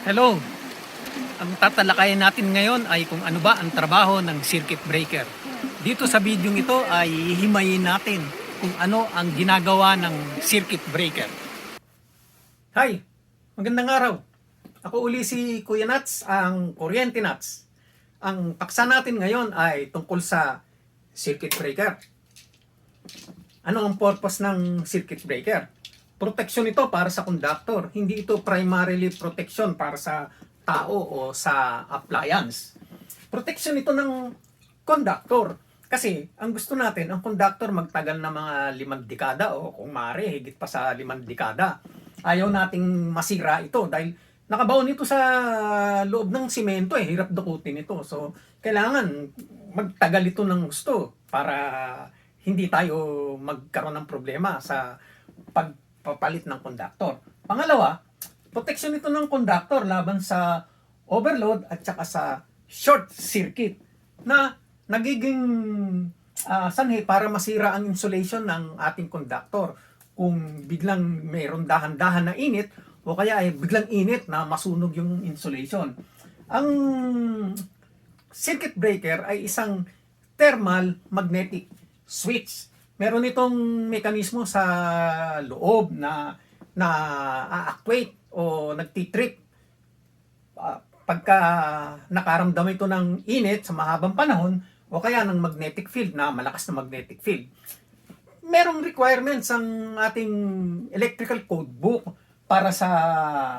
Hello! Ang tatalakayin natin ngayon ay kung ano ba ang trabaho ng circuit breaker. Dito sa video ito ay hihimayin natin kung ano ang ginagawa ng circuit breaker. Hi! Magandang araw! Ako uli si Kuya Nats, ang Kuryente Nats. Ang paksa natin ngayon ay tungkol sa circuit breaker. Ano ang purpose ng circuit breaker? Protection ito para sa conductor. Hindi ito primarily protection para sa tao o sa appliance. Protection ito ng conductor. Kasi ang gusto natin, ang conductor magtagal na mga 5 dekada o kung maaari, higit pa sa 5 dekada. Ayaw nating masira ito dahil nakabaon ito sa loob ng simento hirap dukutin ito. So, kailangan magtagal ito ng gusto para hindi tayo magkaroon ng problema sa pagpapalit ng conductor. Pangalawa, protection ito ng conductor laban sa overload at saka sa short circuit na nagiging sanhi para masira ang insulation ng ating conductor. Kung biglang mayroon dahan-dahan na init o kaya ay biglang init na masunog yung insulation. Ang circuit breaker ay isang thermal magnetic switch. Meron itong mekanismo sa loob na a-actuate o nagtitrip. Pagka nakaramdam ito ng init sa mahabang panahon o kaya ng magnetic field na malakas na magnetic field. Merong requirements ang ating electrical code book para sa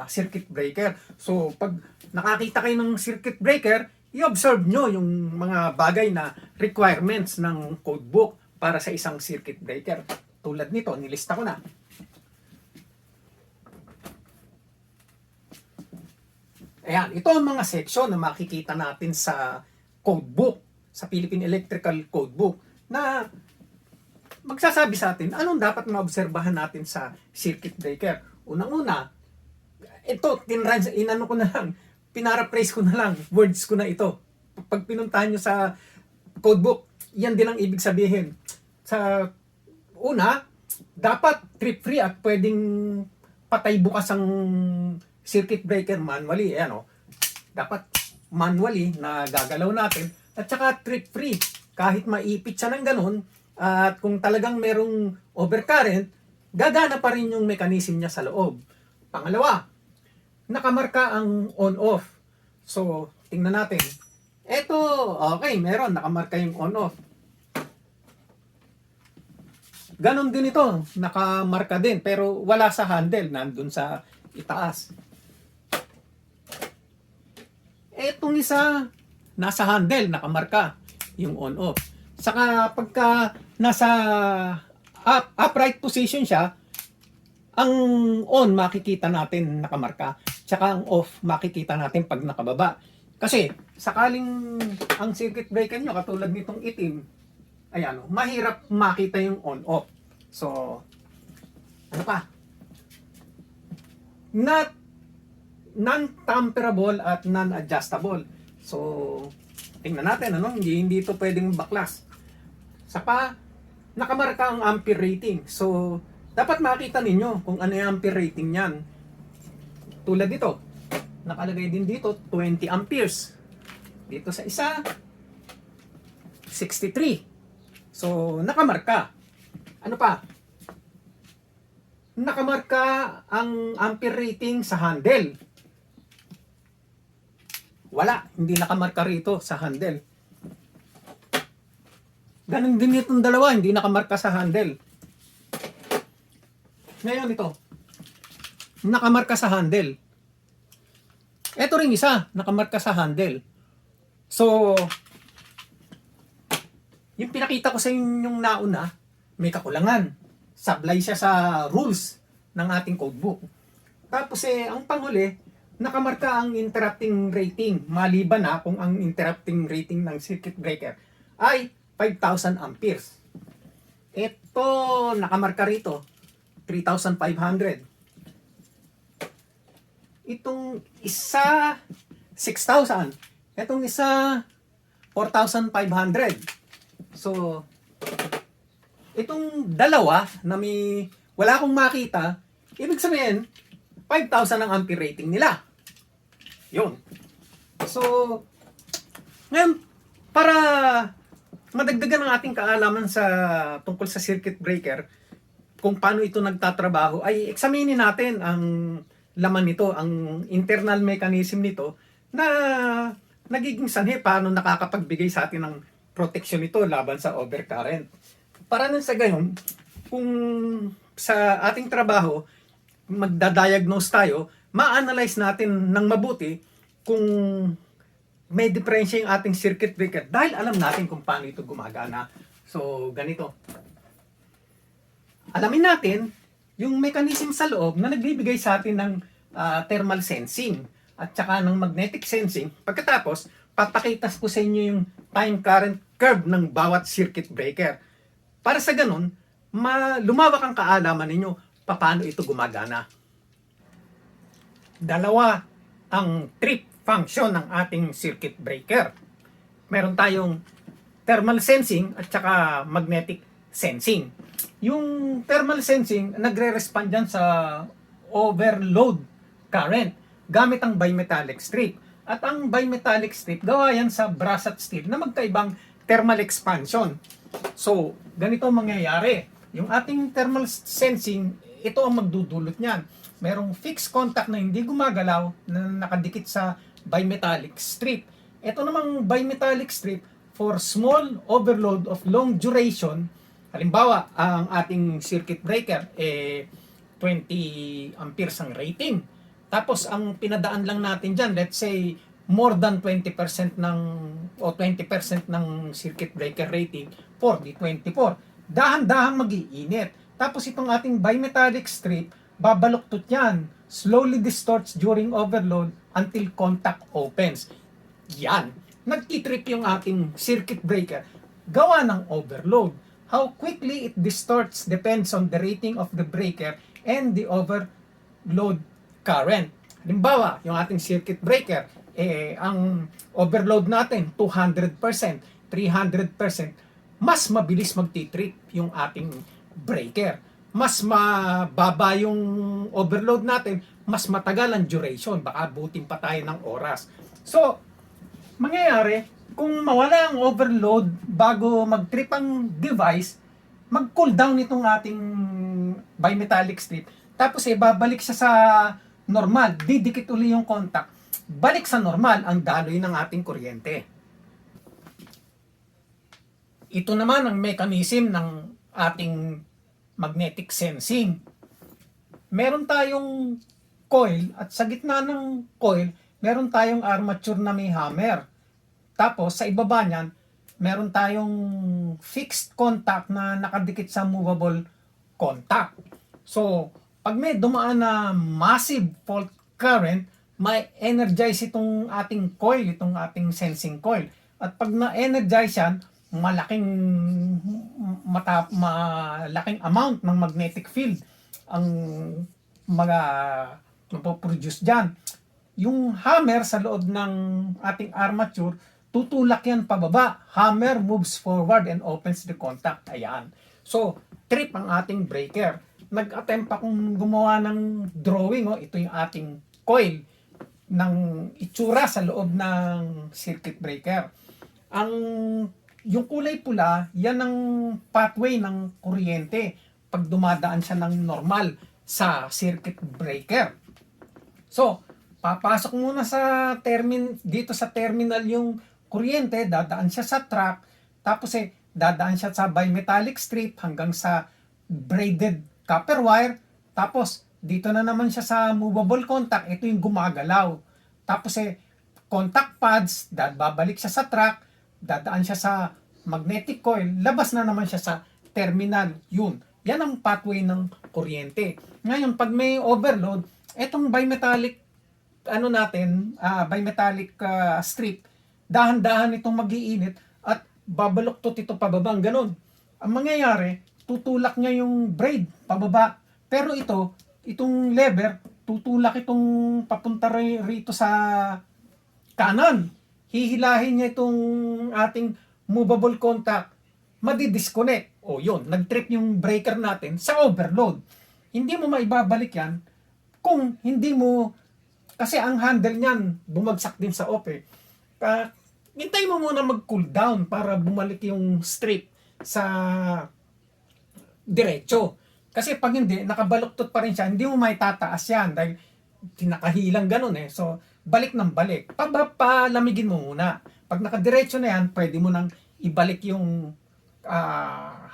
circuit breaker. So, pag nakakita kayo ng circuit breaker, i-observe nyo yung mga bagay na requirements ng code book para sa isang circuit breaker. Tulad nito, nilista ko na. Ayan, ito ang mga section na makikita natin sa code book, sa Philippine Electrical Code Book, na magsasabi sa atin anong dapat maobserbahan natin sa circuit breaker. Unang-una, ito, inano ko na lang, pinaraphrase ko na lang, words ko na ito. Pag pinuntahan nyo sa codebook, yan din ang ibig sabihin. Sa una, dapat trip-free at pwedeng patay bukas ang circuit breaker manually. Ayan, dapat manually na gagalaw natin at saka trip-free. Kahit maipit siya ng ganun, at kung talagang merong overcurrent, gagana pa rin yung mechanism niya sa loob. Pangalawa, nakamarka ang on-off. So, tingnan natin. Ito, okay, meron, nakamarka yung on-off. Ganon din ito, nakamarka din, pero wala sa handle, nandun sa itaas. Etong isa, nasa handle, nakamarka yung on-off. Saka pagka nasa upright position siya, ang on makikita natin nakamarka, tsaka ang off makikita natin pag nakababa. Kasi sakaling ang circuit breaker nyo katulad nitong itim, ayan, mahirap makita yung on-off. So, ano pa? Non-tamperable at non-adjustable. So, tingnan natin, hindi ito pwedeng baklas. Saka, nakamarka ang ampere rating. So, dapat makita ninyo kung ano yung ampere rating niyan. Tulad dito, nakalagay din dito 20 amperes. Dito sa isa, 63. So, nakamarka. Ano pa? Nakamarka ang ampere rating sa handle. Wala, hindi nakamarka rito sa handle. Ganun din itong dalawa, hindi nakamarka sa handle. Ngayon ito, nakamarka sa handle. Ito rin isa, nakamarka sa handle. So, yung pinakita ko sa inyong nauna, may kakulangan. Sablay siya sa rules ng ating codebook. Tapos ang panghuli, nakamarka ang interrupting rating. Maliban na kung ang interrupting rating ng circuit breaker ay 5,000 amperes. Ito, nakamarka rito, 3,500. Itong isa, 6,000. Itong isa, 4,500. So, itong dalawa na wala akong makita, ibig sabihin, 5,000 ang ampere rating nila. Yun. So, ngayon, para madagdagan ang ating kaalaman sa tungkol sa circuit breaker, kung paano ito nagtatrabaho, ay examinin natin ang laman nito, ang internal mechanism nito na nagiging sanhi paano nakakapagbigay sa atin ng protection nito laban sa overcurrent. Para nang sa gayon, kung sa ating trabaho, magda-diagnose tayo, ma-analyze natin ng mabuti kung may diferensya yung ating circuit breaker dahil alam natin kung paano ito gumagana. So, ganito. Alamin natin yung mechanism sa loob na nagbibigay sa atin ng thermal sensing at saka ng magnetic sensing. Pagkatapos, papakita ko sa inyo yung time current curve ng bawat circuit breaker. Para sa ganun, lumawak ang kaalaman ninyo paano ito gumagana. Dalawa ang trip function ng ating circuit breaker. Meron tayong thermal sensing at saka magnetic sensing. Yung thermal sensing, nagre-respond dyan sa overload current gamit ang bimetallic strip. At ang bimetallic strip, gawa yan sa brass at steel na magkaibang thermal expansion. So, ganito mangyayari. Yung ating thermal sensing, ito ang magdudulot niyan. Merong fixed contact na hindi gumagalaw na nakadikit sa bimetallic strip. Ito namang bimetallic strip for small overload of long duration. Halimbawa, ang ating circuit breaker 20 amperes ang rating. Tapos ang pinadaan lang natin diyan, let's say more than 20% ng o 20% ng circuit breaker rating for the 24. Dahan-dahan mag-iinit. Tapos itong ating bimetallic strip, babaluktot yan, slowly distorts during overload until contact opens. Yan. Nagtitrip yung ating circuit breaker gawa ng overload. How quickly it distorts depends on the rating of the breaker and the overload current. Halimbawa, yung ating circuit breaker, ang overload natin 200%, 300%, mas mabilis magtitrip yung ating breaker. Mas mababa yung overload natin, mas matagal ang duration, baka abutin pa tayo ng oras. So, mangyayari, kung mawala ang overload bago mag-trip ang device, mag-cool down itong ating bimetallic strip. Tapos babalik siya sa normal, didikit uli yung contact. Balik sa normal ang daloy ng ating kuryente. Ito naman ang mechanism ng ating magnetic sensing. Meron tayong coil at sa gitna ng coil, meron tayong armature na may hammer. Tapos sa ibaba niyan, meron tayong fixed contact na nakadikit sa movable contact. So, pag may dumaan na massive fault current, may energize itong ating coil, itong ating sensing coil. At pag na-energize yan, malaking amount ng magnetic field ang mapoproduce dyan. Yung hammer sa loob ng ating armature, tutulak yan pababa. Hammer moves forward and opens the contact. Ayan. So, trip ang ating breaker. Nag-attempt akong gumawa ng drawing. Ito yung ating coil ng itsura sa loob ng circuit breaker. Yung kulay pula, yan ang pathway ng kuryente pag dumadaan siya ng normal sa circuit breaker. So, papasok muna sa dito sa terminal yung kuryente, dadaan siya sa track, tapos dadaan siya sa bimetallic strip hanggang sa braided copper wire, tapos dito na naman siya sa movable contact, ito yung gumagalaw. Tapos contact pads, babalik siya sa track, dadaan siya sa magnetic coil, labas na naman siya sa terminal. Yun. Yan ang pathway ng kuryente. Ngayon, pag may overload, etong bimetallic bimetallic strip, dahan-dahan itong mag-iinit at babaluktot ito pababa, ganun. Ang mangyayari, tutulak niya yung braid pababa. Pero itong lever, tutulak itong papunta rito sa kanan. Hihilahin niya itong ating movable contact, madi-disconnect. O yun, nag-trip yung breaker natin sa overload. Hindi mo maibabalik yan kung hindi mo Kasi ang handle niyan, bumagsak din sa off eh. Uh, hintay mo muna mag-cool down para bumalik yung straight sa diretso. Kasi pag hindi, nakabaluktot pa rin siya, hindi mo may tataas yan dahil tinakahilang ganun eh. So, balik ng balik. Palamigin mo muna. Pag nakadiretso na yan, pwede mo nang ibalik yung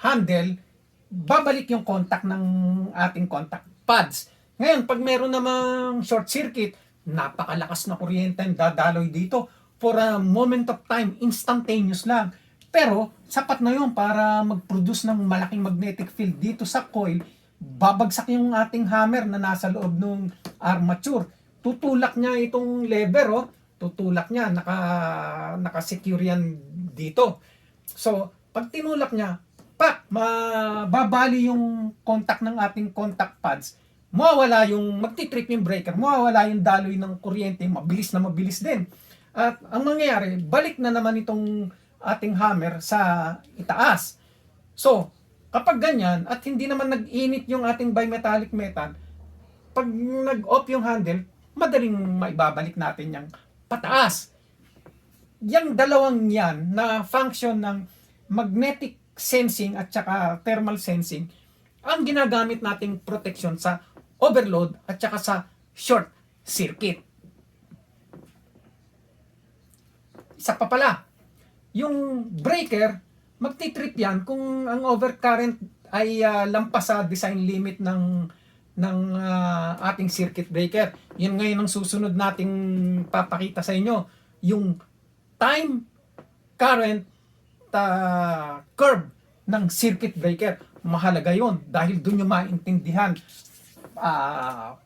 handle, babalik yung contact ng ating contact pads. Ngayon, pag meron namang short circuit, napakalakas na kuryente ang dadaloy dito. For a moment of time, instantaneous lang. Pero, sapat na yun para mag-produce ng malaking magnetic field dito sa coil. Babagsak yung ating hammer na nasa loob ng armature. Tutulak niya itong lever, oh. Tutulak niya, naka-secure yan dito. So, pag tinulak niya, mababali yung contact ng ating contact pads. Mawawala yung, magtitrip yung breaker, mawawala yung daloy ng kuryente, mabilis na mabilis din. At ang mangyayari, balik na naman itong ating hammer sa itaas. So, kapag ganyan, at hindi naman nag-init yung ating bimetallic metal, pag nag-off yung handle, madaling maibabalik natin yung pataas. Yung dalawang yan na function ng magnetic sensing at saka thermal sensing, ang ginagamit nating protection sa overload at saka sa short circuit. Isa pa pala, yung breaker, magtitrip yan kung ang overcurrent ay lampas sa design limit ng ating circuit breaker. Yan ngayon ang susunod nating papakita sa inyo, yung time current curve ng circuit breaker. Mahalaga yon dahil doon yung maintindihan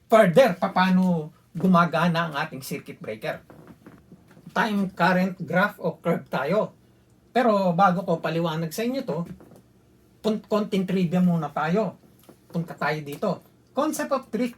further paano gumagana ang ating circuit breaker. Time current graph o curve tayo. Pero bago ko paliwanag sa inyo to, konting trivia muna tayo. Punta tayo dito. Concept of drift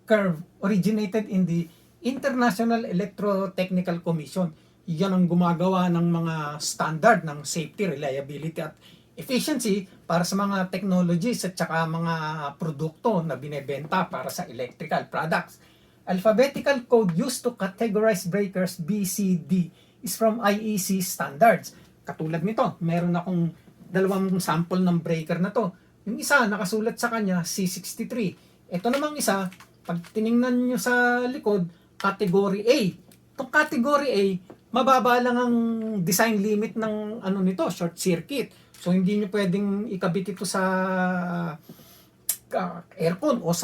curve originated in the International Electrotechnical Commission. Yan ang gumagawa ng mga standard ng safety, reliability at efficiency para sa mga technologies at saka mga produkto na binebenta para sa electrical products. Alphabetical code used to categorize breakers B, C, D is from IEC standards. Katulad nito, meron akong dalawang sample ng breaker na to. Yung isa, nakasulat sa kanya C63. Ito namang isa, pag tiningnan nyo sa likod, category A. Itong category A, mababa lang ang design limit ng nito, short circuit. So hindi nyo pwedeng ikabit ito sa aircon o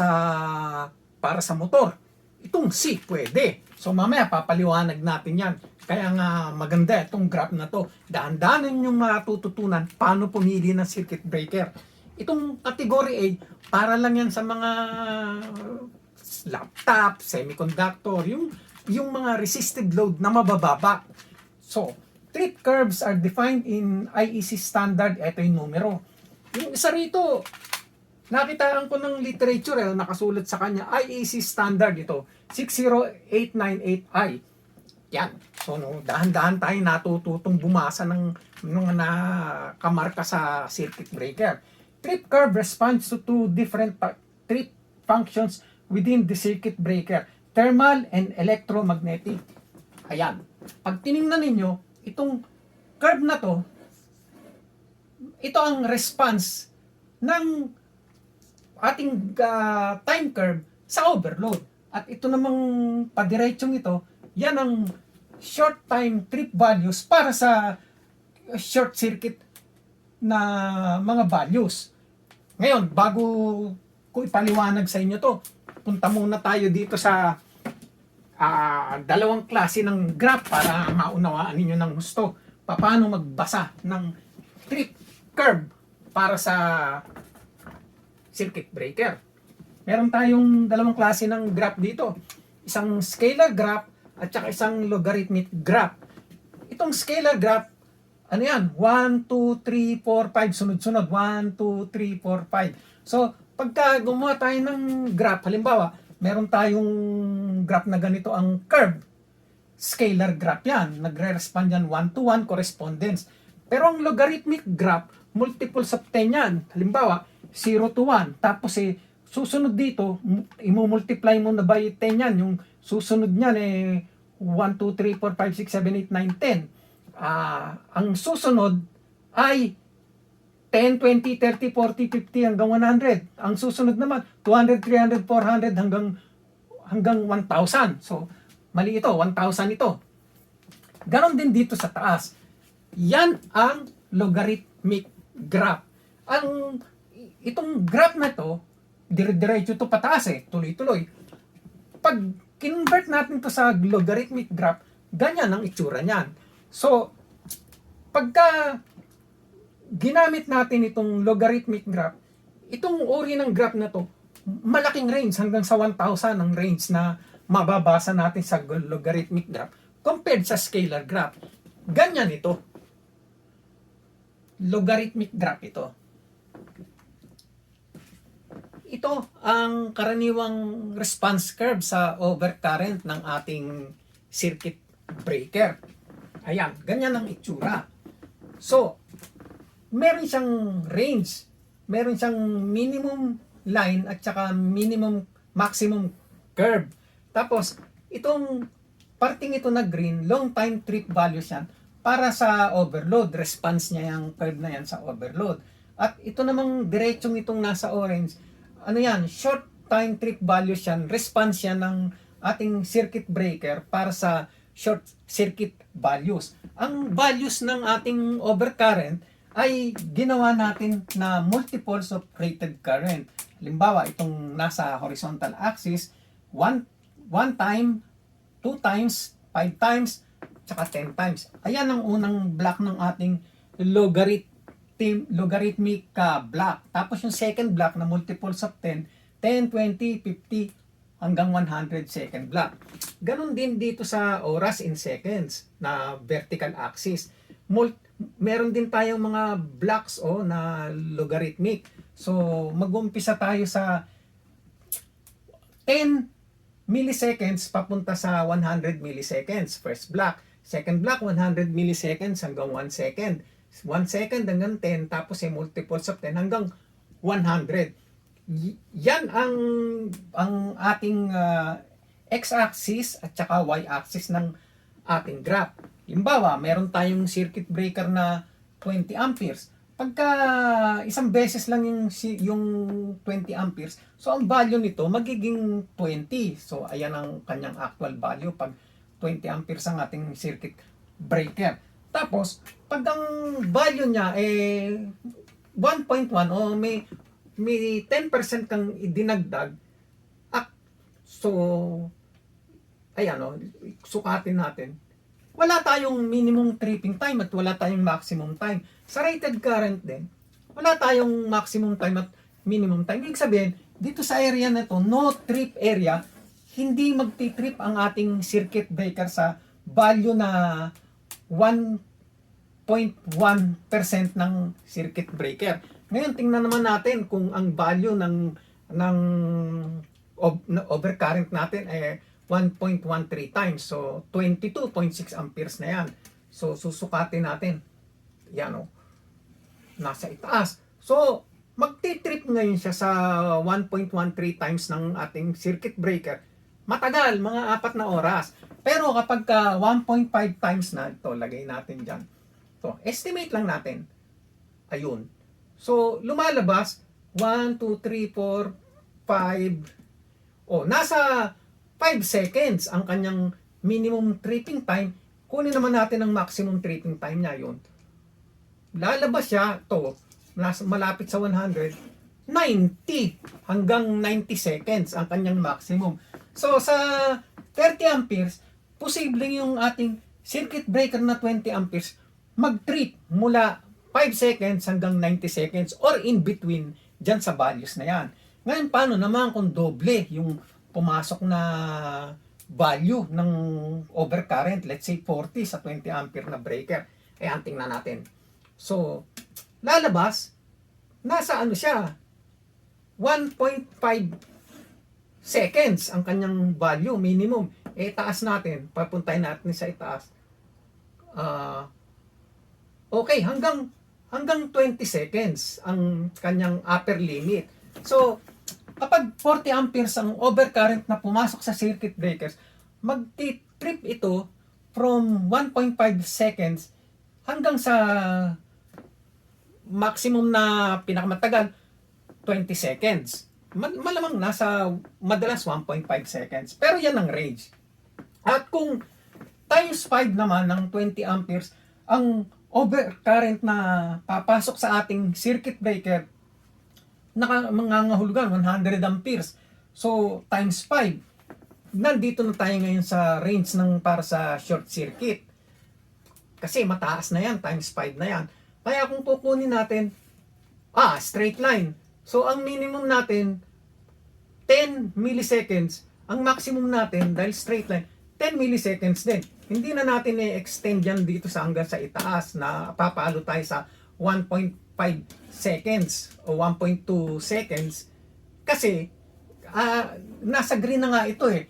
para sa motor. Itong C, pwede. So mamaya papaliwanag natin yan. Kaya nga maganda itong graph na to. Daan-daanan yung matututunan paano pumili ng circuit breaker. Itong category A, para lang yan sa mga laptop, semiconductor, yung mga resistive load na mabababa. So, trip curves are defined in IEC standard. Ito yung numero. Yung isa rito, nakitaan ko ng literature, nakasulat sa kanya, IEC standard ito, 60898I. Yan. So, dahan-dahan tayo natututong bumasa ng nakamarka sa circuit breaker. Trip curve responds to two different trip functions within the circuit breaker, thermal and electromagnetic. Ayan. Pag tinignan ninyo, itong curve na to, ito ang response ng ating time curve sa overload. At ito namang padiretsyong ito, yan ang short time trip values para sa short circuit na mga values. Ngayon, bago ko ipaliwanag sa inyo to, punta muna tayo dito sa dalawang klase ng graph para maunawaan ninyo ng gusto. Paano magbasa ng trip curve para sa circuit breaker. Meron tayong dalawang klase ng graph dito. Isang scalar graph at saka isang logarithmic graph. Itong scalar graph, ano yan? 1, 2, 3, 4, 5, sunod-sunod. 1, 2, 3, 4, 5. So, pagka gumawa tayo ng graph, halimbawa, meron tayong graph na ganito ang curve. Scalar graph yan. Nagre-respond yan 1 to 1 correspondence. Pero ang logarithmic graph, multiples of 10 yan. Halimbawa, 0 to 1. Tapos susunod dito, i-multiply mo na by 10 yan. Yung susunod niyan eh 1, 2, 3, 4, 5, 6, 7, 8, 9, 10. Ang susunod ay 10, 20, 30, 40, 50 hanggang 100. Ang susunod naman 200, 300, 400 hanggang 1,000. So mali ito, 1,000 ito. Ganon din dito sa taas. Yan ang logarithmic graph. Itong graph na to, dire-diretso to pataas eh, tuloy-tuloy. Pag convert natin to sa logarithmic graph, ganyan ang itsura niyan. So, pagka ginamit natin itong logarithmic graph, itong uri ng graph na to, malaking range hanggang sa 1,000 ang range na mababasa natin sa logarithmic graph compared sa scalar graph. Ganyan ito. Logarithmic graph ito. Ito ang karaniwang response curve sa overcurrent ng ating circuit breaker. Ayan, ganyan ang itsura. So, meron siyang range, meron siyang minimum line at saka maximum curve. Tapos, itong parting ito na green, long time trip values yan para sa overload. Response niya yung curve na yan sa overload. At ito namang diretsong itong nasa orange, ano yan, short time trip values yan, response yan ng ating circuit breaker para sa short circuit values. Ang values ng ating overcurrent ay ginawa natin na multiples of rated current. Halimbawa, itong nasa horizontal axis, 1 time, 2 times, 5 times, tsaka 10 times. Ayan ang unang block ng ating logarithmic block. Tapos yung second block na multiples of 10, 10, 20, 50, hanggang 100 second block. Ganon din dito sa oras in seconds na vertical axis. Meron din tayong mga blocks na logarithmic. So, mag-umpisa tayo sa 10 milliseconds papunta sa 100 milliseconds. First block. Second block, 100 milliseconds hanggang 1 second. 1 second hanggang 10, tapos multiples of 10 hanggang 100. Yan ang ating x-axis at saka y-axis ng ating graph. Halimbawa, meron tayong circuit breaker na 20 amperes. Pagka isang beses lang yung 20 amperes, so ang value nito magiging 20. So ayan ang kanyang actual value pag 20 amperes ang ating circuit breaker. Tapos, pag ang value niya 1.1 o may 10% kang idinagdag, so ayan sukatin natin. Wala tayong minimum tripping time at wala tayong maximum time. Sa rated current din, wala tayong maximum time at minimum time. Ibig sabihin, dito sa area na to, no trip area, hindi magti-trip ang ating circuit breaker sa value na 1.1% ng circuit breaker. Ngayon, tingnan naman natin kung ang value ng overcurrent natin ay 1.13 times. So, 22.6 amperes na yan. So, susukatin natin. Yan nasa itaas. So, magti-trip ngayon siya sa 1.13 times ng ating circuit breaker. Matagal, mga 4 na oras. Pero kapag 1.5 times na, ito, lagay natin dyan. So, estimate lang natin. Ayun. So, lumalabas, 1, 2, 3, 4, 5. Nasa 5 seconds ang kanyang minimum tripping time. Kunin naman natin ang maximum tripping time niya yun. Lalabas siya, malapit sa 100, 90 hanggang 90 seconds ang kanyang maximum. So, sa 30 amperes, posibleng yung ating circuit breaker na 20 amperes mag-trip mula 5 seconds hanggang 90 seconds or in between dyan sa values na yan. Ngayon, paano naman kung doble yung pumasok na value ng overcurrent, let's say 40 sa 20 ampere na breaker? Ayan, tingnan natin. So, lalabas, nasa siya, 1.5 seconds ang kanyang value, minimum. Taas natin, papuntahin natin sa itaas. Okay, hanggang 20 seconds ang kanyang upper limit. So, Kapag 40 amperes ang overcurrent na pumasok sa circuit breakers, magti-trip ito from 1.5 seconds hanggang sa maximum na pinakamatagal 20 seconds. Malamang nasa madalas 1.5 seconds. Pero yan ang range. At kung times 5 naman ng 20 amperes, ang overcurrent na papasok sa ating circuit breaker, mangangahulugan 100 amperes. So, times 5. Nandito na tayo ngayon sa range ng para sa short circuit. Kasi mataas na yan, times 5 na yan. Kaya kung kukunin natin, straight line. So, ang minimum natin, 10 milliseconds. Ang maximum natin, dahil straight line, 10 milliseconds din. Hindi na natin i-extend yan dito sa hanggang sa itaas na papalo tayo sa 1.5 seconds o 1.2 seconds. Kasi, nasa green na nga ito eh.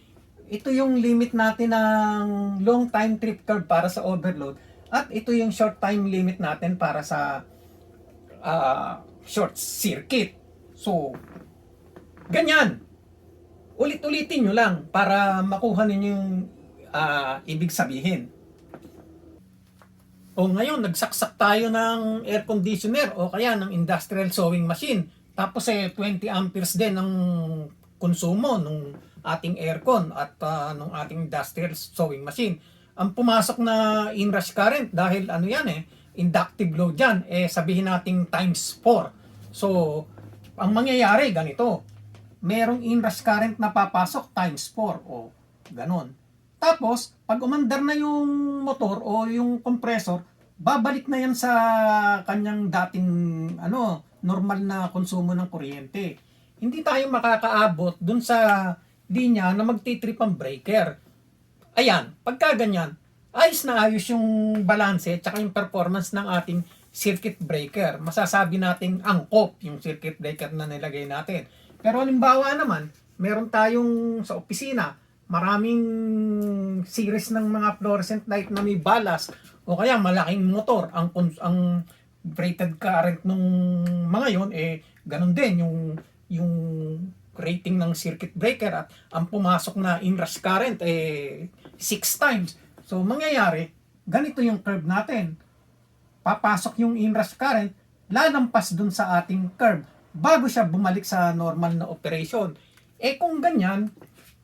Ito yung limit natin ng long time trip curve para sa overload. At ito yung short time limit natin para sa short circuit. So, ganyan. Ulit-ulitin nyo lang para makuha ninyo yung ibig sabihin. O ngayon, nagsaksak tayo ng air conditioner o kaya ng industrial sewing machine. Tapos 20 amperes din ang konsumo ng ating aircon at ng ating industrial sewing machine. Ang pumasok na inrush current dahil inductive load yan, sabihin natin times 4. So, ang mangyayari ganito, merong inrush current na papasok times 4 o ganon. Tapos, pag umandar na yung motor o yung compressor, babalik na yan sa kanyang dating normal na konsumo ng kuryente. Hindi tayo makakaabot dun sa linya na magtitrip ang breaker. Ayan, pagka ganyan, ayos na ayos yung balanse at saka yung performance ng ating circuit breaker. Masasabi nating angkop yung circuit breaker na nilagay natin. Pero halimbawa naman, meron tayong sa opisina, maraming series ng mga fluorescent light na may balas o kaya malaking motor. Ang rated current nung mga yon ganun din yung rating ng circuit breaker at ang pumasok na inrush current 6 times. So mangyayari, ganito yung curve natin. Papasok yung inrush current, lalampas dun sa ating curve bago siya bumalik sa normal na operation. Kung ganyan,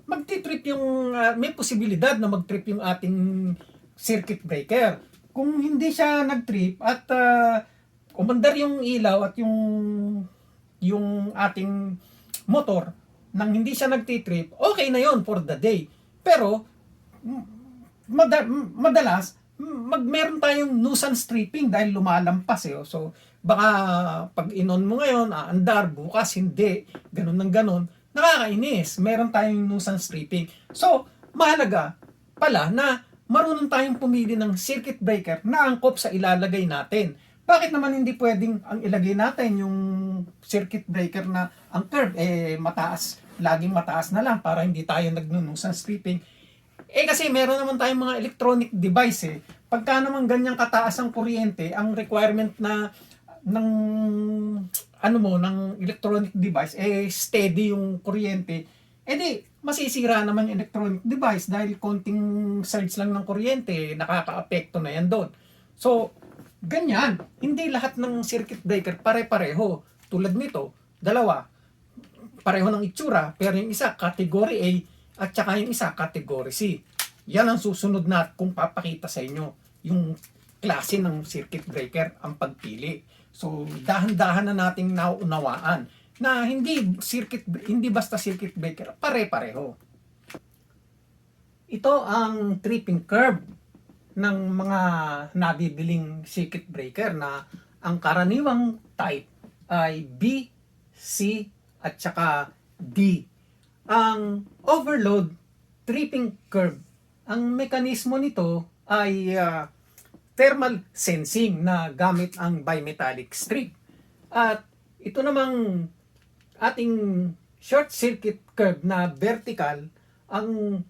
magti-trip yung may posibilidad na mag-trip yung ating circuit breaker. Kung hindi siya nag-trip at umandar yung ilaw at yung ating motor nang hindi siya nagti-trip, okay na yon for the day. Pero madalas meron tayong nuisance tripping dahil lumalampas So baka pag inon mo ngayon andar, bukas hindi, ganun ng ganun, nakakainis. Meron tayong nuisance tripping. So mahalaga pala na marunong tayong pumili ng circuit breaker na angkop sa ilalagay natin. Bakit naman hindi pwedeng ang ilagay natin yung circuit breaker na ang curve mataas, laging mataas na lang para hindi tayo nag-nuisance tripping? Kasi meron naman tayong mga electronic device Pagka naman ganyang kataas ang kuryente, ang requirement ng ng electronic device steady yung kuryente, di masisira naman yung electronic device dahil konting surge lang ng kuryente, nakakaapekto na yan doon. So, ganyan, hindi lahat ng circuit breaker pare-pareho. Tulad nito, dalawa, pareho ng itsura, pero yung isa category A at saka yung isa category C. Yan ang susunod na kung papakita sa inyo yung klase ng circuit breaker ang pagpili. So, dahan-dahan na nating naunawaan na hindi basta circuit breaker, pare-pareho. Ito ang tripping curve ng mga nabibiling circuit breaker na ang karaniwang type ay B, C, at saka D. Ang overload tripping curve, ang mekanismo nito ay thermal sensing na gamit ang bimetallic strip. At ito namang ating short circuit curve na vertical, ang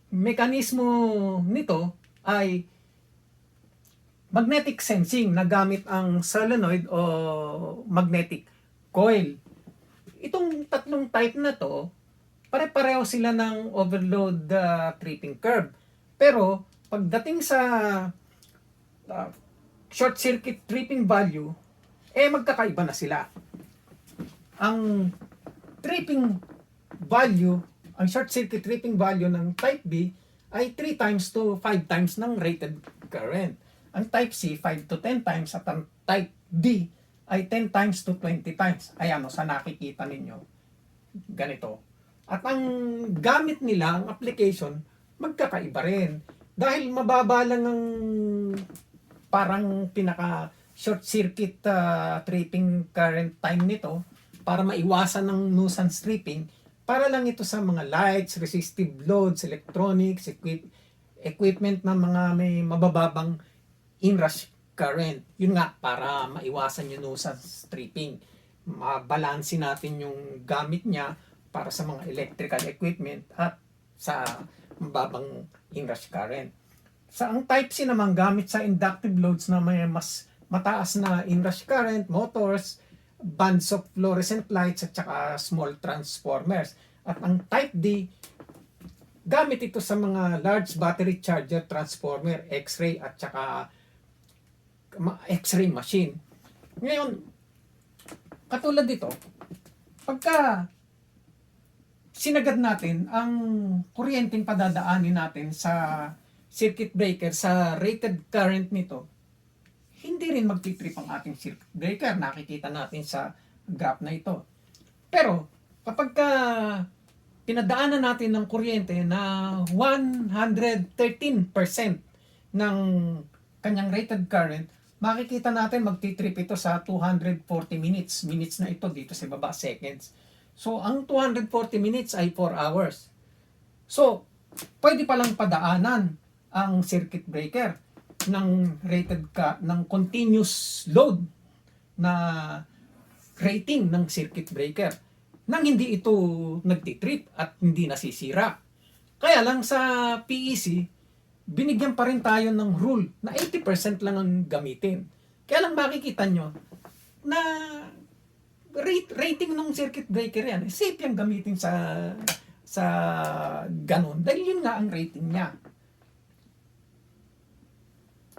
mekanismo nito ay magnetic sensing na gamit ang solenoid o magnetic coil. Itong tatlong type na to, pare-pareho sila ng overload tripping curve. Pero pagdating sa short circuit tripping value, magkakaiba na sila. Ang tripping value, ang short circuit tripping value ng type B ay 3 times to 5 times ng rated current. Ang type C, 5 to 10 times, at ang type D ay 10 times to 20 times. Ayan o, sa nakikita ninyo, ganito. At ang gamit nila, ang application, magkakaiba rin. Dahil mababa lang ang parang pinaka short circuit tripping current time nito para maiwasan ng nuisance tripping, para lang ito sa mga lights, resistive loads, electronics, equipment na mga may mabababang inrush current. Yun nga, para maiwasan yung nuisance tripping. Mabalansin natin yung gamit niya para sa mga electrical equipment at sa mababang inrush current. Sa ang type C naman, gamit sa inductive loads na may mas mataas na inrush current, motors, bands of fluorescent lights, at saka small transformers. At ang type D, gamit ito sa mga large battery charger transformer, X-ray, at saka X-ray machine. Ngayon, katulad dito, pagka sinagad natin ang kuryenteng padadaanin natin sa circuit breaker sa rated current nito, hindi rin magtitrip ang ating circuit breaker. Nakikita natin sa graph na ito. Pero kapag pinadaanan natin ng kuryente na 113% ng kanyang rated current, makikita natin magtitrip ito sa 240 minutes. Minutes na ito dito sa baba, seconds. So, ang 240 minutes ay 4 hours. So, pwede palang padaanan ang circuit breaker ng ng continuous load na rating ng circuit breaker nang hindi ito nagtitrip at hindi nasisira. Kaya lang sa PEC, binigyan pa rin tayo ng rule na 80% lang ang gamitin. Kaya lang makikita nyo na rating ng circuit breaker yan, safe yung gamitin sa ganun. Dahil yun nga ang rating niya.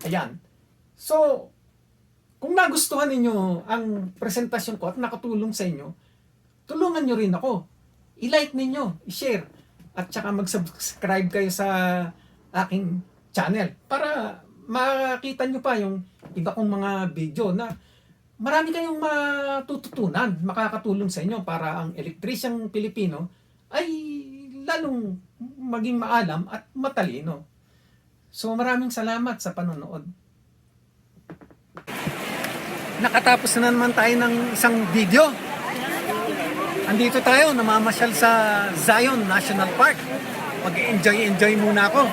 Ayan. So, kung nagustuhan ninyo ang presentasyon ko at nakatulong sa inyo, tulungan nyo rin ako. I-like ninyo, i-share, at saka mag-subscribe kayo sa aking channel para makita nyo pa yung iba kong mga video na marami kayong matututunan, makakatulong sa inyo para ang elektrisyang Pilipino ay lalong maging maalam at matalino. So maraming salamat sa panonood. Nakatapos na naman tayo ng isang video. Andito tayo, namamasyal sa Zion National Park. Mag-enjoy muna ako.